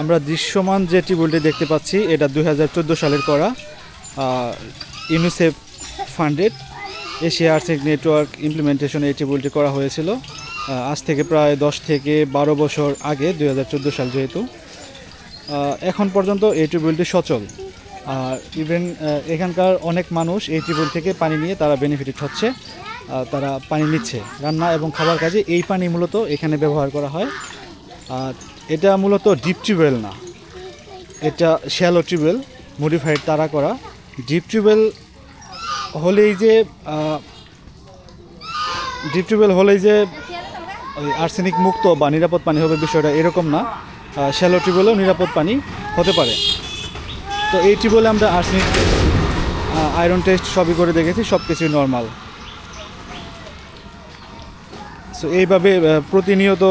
আমরা দৃশ্যমান যে টিউবওয়েলটি দেখতে পাচ্ছি এটা 2014 সালের করা, UNICEF funded Asia arsenic network implementation এই টিউবওয়েলটি করা হয়েছিল আজ থেকে প্রায় 10 থেকে 12 বছর আগে, 2014 সাল যেহেতু। এখন পর্যন্ত এই টিউবওয়েলটি সচল, আর ইভেন এখানকার অনেক মানুষ এই টিউবওয়েল থেকে পানি নিয়ে তারা বেনিফিটেড হচ্ছে, তারা পানি নিচ্ছে রান্না এবং খাবার কাজে। এই পানি মূলত এখানে ব্যবহার করা হয়। আর এটা মূলত ডিপ টিউবওয়েল না, এটা শ্যালো টিউবওয়েল, মডিফাইড তারা করা। ডিপ টিউবওয়েল হলেই যে আর্সেনিক মুক্ত বা নিরাপদ পানি হবে বিষয়টা এরকম না। শ্যালো টিউবওয়েলেও নিরাপদ পানি হতে পারে। তো এই টিউবওয়েলে আমরা আর্সেনিক আয়রন টেস্ট সবই করে দেখেছি, সব কিছুই নর্মাল। সো এইভাবে প্রতিনিয়ত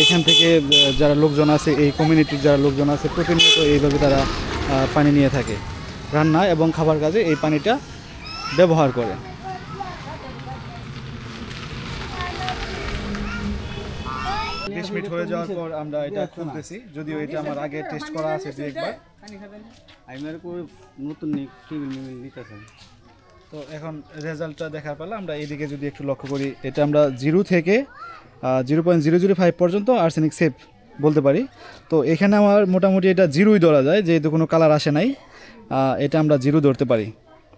এখান থেকে যারা লোকজন আছে, এই কমিউনিটির যারা লোকজন আছে, প্রতিনিয়ত এইভাবে তারা পানি নিয়ে থাকে, রান্না এবং খাবার কাজে এই পানিটা ব্যবহার করে। মিনিট হয়ে যাওয়ার পর আমরা এটা খুলতেছি, যদিও এটা আমার আগে টেস্ট করা আছে একবার। তো এখন রেজাল্টটা দেখার পালা আমরা এইদিকে যদি একটু লক্ষ্য করি, এটা আমরা 0 থেকে 0.005 পর্যন্ত আর্সেনিক সেফ বলতে পারি। তো এখানে আমার মোটামুটি এটা 0ই ধরা যায়, যেহেতু কোনো কালার আসে নাই, এটা আমরা 0 ধরতে পারি।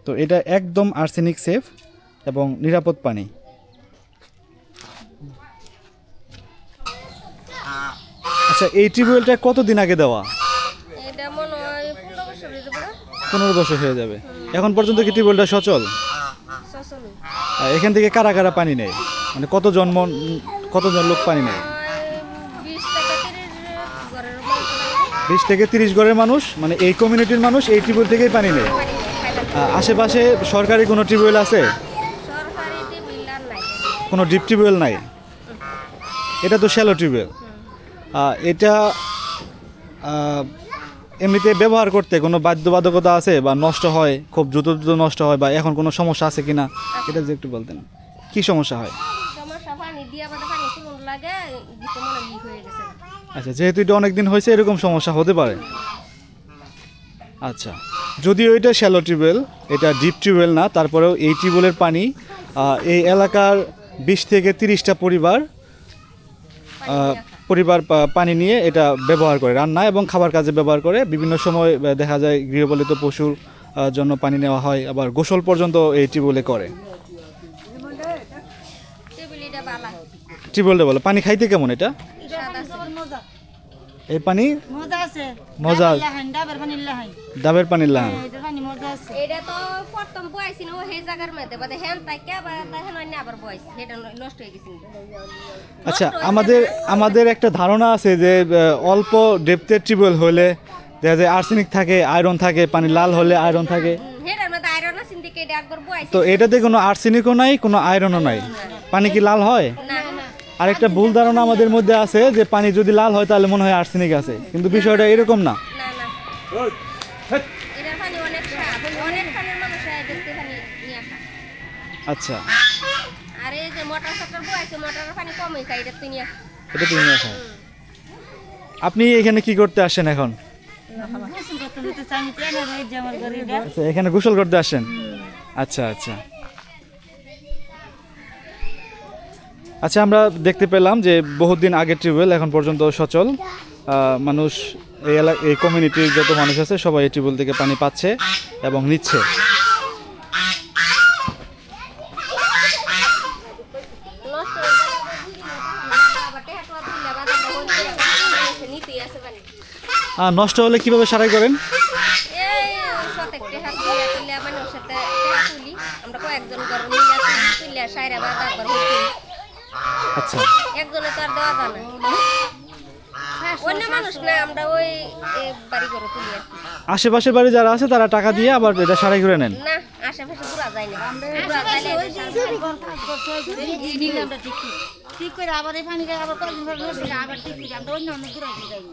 তো এটা একদম আর্সেনিক সেফ এবং নিরাপদ পানি। আচ্ছা, এই টিউবওয়েলটা কতদিন আগে দেওয়া? এটা মনে হয় 15 বছর হয়ে যাবে। এখন পর্যন্ত কি টিউবওয়েলটা সচল? এখান থেকে কারা কারা পানি নেয়, মানে কতজন লোক পানি নেয়? 20 থেকে 30 ঘরের মানুষ, মানে এই কমিউনিটির মানুষ এই টিউবওয়েল থেকেই পানি নেয়। আশেপাশে সরকারি কোনো টিউবওয়েল আছে? কোনো ডিপ টিউবওয়েল নাই? এটা তো শ্যালো টিউবওয়েল। এটা এমনিতে ব্যবহার করতে কোনো বাধ্যবাধকতা আছে বা নষ্ট হয়, খুব দ্রুত নষ্ট হয়, বা এখন কোনো সমস্যা আছে কিনা এটা যদি একটু বলতেন। কি সমস্যা হয়? আচ্ছা, যেহেতু এটা অনেকদিন হয়েছে এরকম সমস্যা হতে পারে। আচ্ছা, যদিও এটা শ্যালো টিউবওয়েল, এটা ডিপ টিউবওয়েল না, তারপরেও এই টিউবওয়েলের পানি এই এলাকার 20 থেকে 30টা পরিবার পানি নিয়ে এটা ব্যবহার করে, রান্না এবং খাবার কাজে ব্যবহার করে। বিভিন্ন সময় দেখা যায় গৃহপালিত পশুর জন্য পানি নেওয়া হয়, আবার গোসল পর্যন্ত এই টিউবওয়েলে করে। টিউবওয়েলটা বলো, পানি খাইতে কেমন এটা? এই পানি মজা, ডাবের পানির লাহান। এটা তো প্রথম বয়সিন ও সেই জায়গার মধ্যে বাদে হেন তাইকে আবার হেন অন্য আবার বয়স এটা নষ্ট হয়ে গেছে। আচ্ছা, আমাদের একটা ধারণা আছে যে অল্প ডেপথের টিউবওয়েল হলে দেখা যায় আর্সেনিক থাকে, আয়রন থাকে, পানি লাল হলে আয়রন থাকে। এটার মধ্যে আয়রন আছে কিন্তু এটা একবার বয়স। তো এটাতে কোনো আর্সেনিকও নাই, কোনো আয়রনও নাই, পানি কি লাল হয়? না। আরেকটা ভুল ধারণা আমাদের মধ্যে আছে যে পানি যদি লাল হয় তাহলে মনে হয় আর্সেনিক আছে, কিন্তু বিষয়টা এরকম না। আচ্ছা, আর এই যে মোটর সাইকেল বয়সে মোটরের পানি কম হয়ে যায়, এটা তুই নিয়ে এটা তুমি নিয়ে খাও। আপনি এখানে কি করতে আসেন এখন? আচ্ছা, এখানে গোসল করতে আসেন। আচ্ছা আচ্ছা আচ্ছা, আমরা দেখতে পেলাম যে বহুদিন আগের টিউবওয়েল এখন পর্যন্ত সচল। মানুষ এই কমিউনিটির যত মানুষ আছে সবাই এই টিউবওয়েল থেকে পানি পাচ্ছে এবং নিচ্ছে। নষ্ট হলে কিভাবে সারাই করেন? আচ্ছা, একজনে তো আর দেওয়া যায় না, অন্য মানুষ না, আমরা ওই বাড়ি করে তুলি আর কি। আশেপাশের বাড়ি যারা আছে তারা টাকা দিয়ে আবার এটা সারাই করে নেন? না, আশেপাশে ঘুরা যায় না, ঠিক করে আবার এই পানি আবার ঠিক করে আমরা অন্য অন্য ঘুরা যাই।